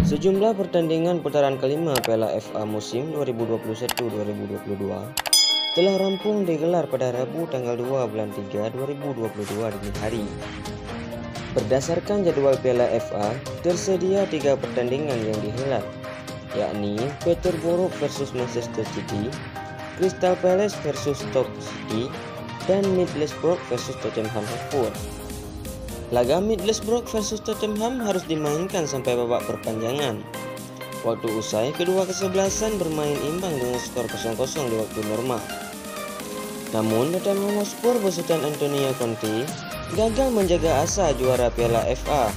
Sejumlah pertandingan putaran kelima Piala FA musim 2021-2022 telah rampung digelar pada Rabu tanggal 2 bulan 3 2022 dini hari. Berdasarkan jadwal Piala FA, tersedia 3 pertandingan yang dihelat, yakni Peterborough versus Manchester City, Crystal Palace versus Stoke City, dan Middlesbrough versus Tottenham Hotspur. Laga Middlesbrough versus Tottenham harus dimainkan sampai babak perpanjangan. Waktu usai, kedua kesebelasan bermain imbang dengan skor 0-0 di waktu normal. Namun, Tottenham Hotspur besutan Antonio Conte gagal menjaga asa juara Piala FA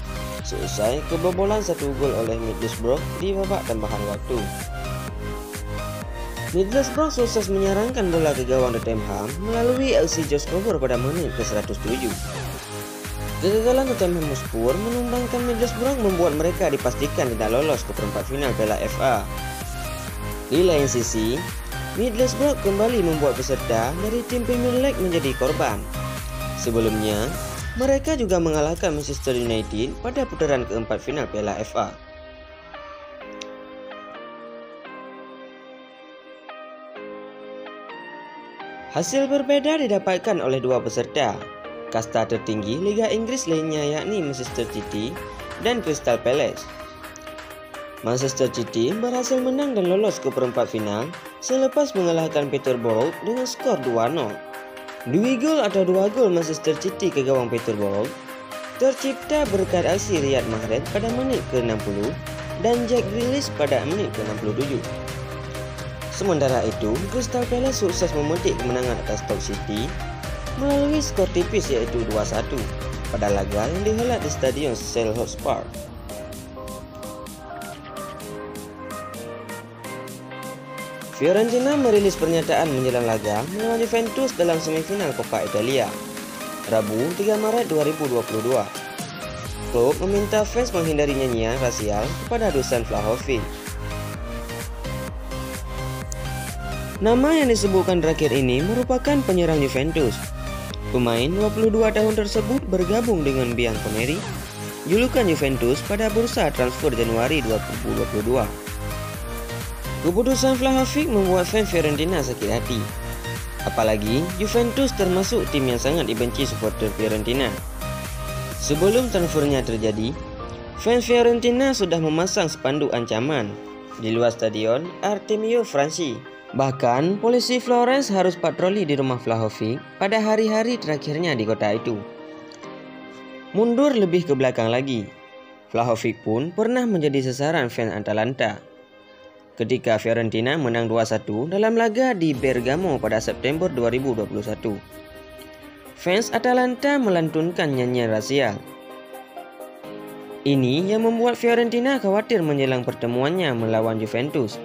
seusai kebobolan 1 gol oleh Middlesbrough di babak tambahan waktu. Middlesbrough sukses menyerangkan bola ke gawang Tottenham melalui aksi Josh Cobur pada menit ke-107. Kegagalan Tottenham Hotspur menumbangkan Middlesbrough membuat mereka dipastikan tidak lolos ke perempat final Piala FA. Di lain sisi, Middlesbrough kembali membuat peserta dari tim Premier League menjadi korban. Sebelumnya, mereka juga mengalahkan Manchester United pada putaran keempat final Piala FA. Hasil berbeda didapatkan oleh dua peserta kasta tertinggi Liga Inggris lainnya, yakni Manchester City dan Crystal Palace. Manchester City berhasil menang dan lolos ke perempat final selepas mengalahkan Peterborough dengan skor 2-0. 2 gol Manchester City ke gawang Peterborough tercipta berkat aksi Riyad Mahrez pada menit ke-60 dan Jack Grealish pada menit ke-67. Sementara itu, Crystal Palace sukses memetik kemenangan atas Stoke City melalui skor tipis yaitu 2-1 pada laga yang dihelat di Stadion Selhurst Park. Fiorentina merilis pernyataan menjelang laga melawan Juventus dalam semifinal Coppa Italia, Rabu 3 Maret 2022. Klub meminta fans menghindari nyanyian rasial kepada Dusan Vlahovic. Nama yang disebutkan terakhir ini merupakan penyerang Juventus. Pemain 22 tahun tersebut bergabung dengan Bianconeri, julukan Juventus, pada bursa transfer Januari 2022. Keputusan Vlahovic membuat fans Fiorentina sakit hati. Apalagi Juventus termasuk tim yang sangat dibenci supporter Fiorentina. Sebelum transfernya terjadi, fans Fiorentina sudah memasang spanduk ancaman di luar stadion Artemio Franchi. Bahkan, polisi Florence harus patroli di rumah Vlahovic pada hari-hari terakhirnya di kota itu. Mundur lebih ke belakang lagi, Vlahovic pun pernah menjadi sasaran fans Atalanta ketika Fiorentina menang 2-1 dalam laga di Bergamo pada September 2021. Fans Atalanta melantunkan nyanyian rasial. Ini yang membuat Fiorentina khawatir menjelang pertemuannya melawan Juventus.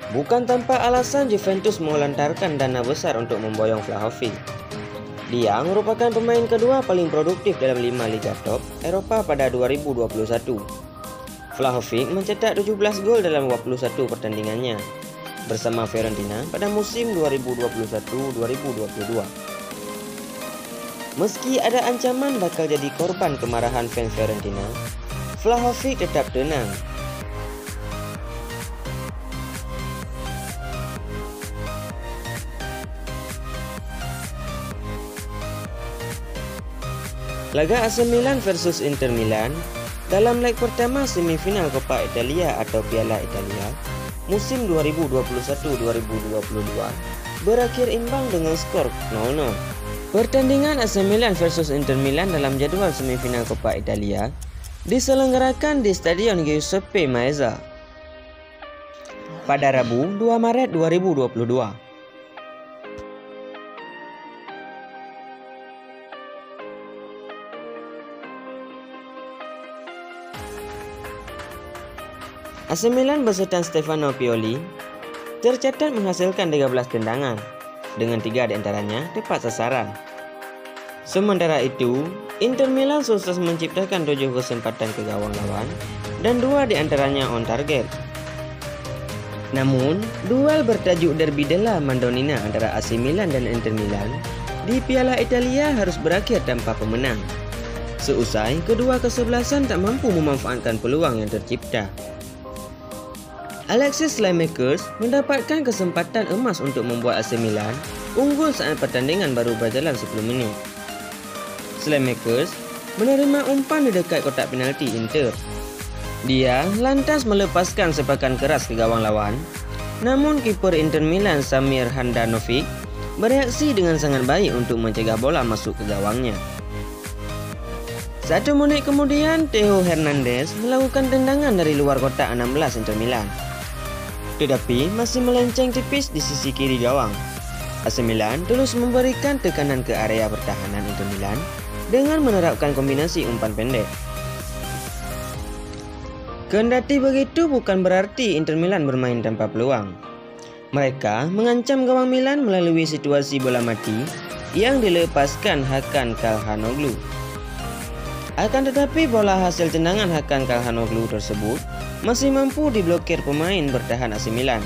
Bukan tanpa alasan Juventus melontarkan dana besar untuk memboyong Vlahovic. Dia merupakan pemain kedua paling produktif dalam 5 liga top Eropa pada 2021. Vlahovic mencetak 17 gol dalam 21 pertandingannya bersama Fiorentina pada musim 2021-2022. Meski ada ancaman bakal jadi korban kemarahan fans Fiorentina, Vlahovic tetap tenang. Laga AC Milan versus Inter Milan dalam leg pertama semifinal Coppa Italia atau Piala Italia musim 2021-2022 berakhir imbang dengan skor 0-0. Pertandingan AC Milan versus Inter Milan dalam jadwal semifinal Coppa Italia diselenggarakan di Stadion Giuseppe Meazza pada Rabu 2 Maret 2022. AC Milan besutan Stefano Pioli tercatat menghasilkan 13 tendangan, dengan 3 diantaranya tepat sasaran. Sementara itu, Inter Milan sukses menciptakan 7 kesempatan ke gawang lawan dan 2 diantaranya on target. Namun, duel bertajuk Derby della Madonnina antara AC Milan dan Inter Milan di Piala Italia harus berakhir tanpa pemenang. Seusai kedua kesebelasan tak mampu memanfaatkan peluang yang tercipta. Alexis Saelemaekers mendapatkan kesempatan emas untuk membuat AC Milan unggul saat pertandingan baru berjalan 10 menit. Saelemaekers menerima umpan di dekat kotak penalti Inter. Dia lantas melepaskan sepakan keras ke gawang lawan, namun kiper Inter Milan Samir Handanovic bereaksi dengan sangat baik untuk mencegah bola masuk ke gawangnya. 1 menit kemudian, Theo Hernandez melakukan tendangan dari luar kotak 16 Inter Milan, tetapi masih melenceng tipis di sisi kiri gawang. AC Milan terus memberikan tekanan ke area pertahanan Inter Milan dengan menerapkan kombinasi umpan pendek. Kendati begitu, bukan berarti Inter Milan bermain tanpa peluang. Mereka mengancam gawang Milan melalui situasi bola mati yang dilepaskan Hakan Calhanoglu. Akan tetapi bola hasil tendangan Hakan Calhanoglu tersebut masih mampu diblokir pemain bertahan AC Milan.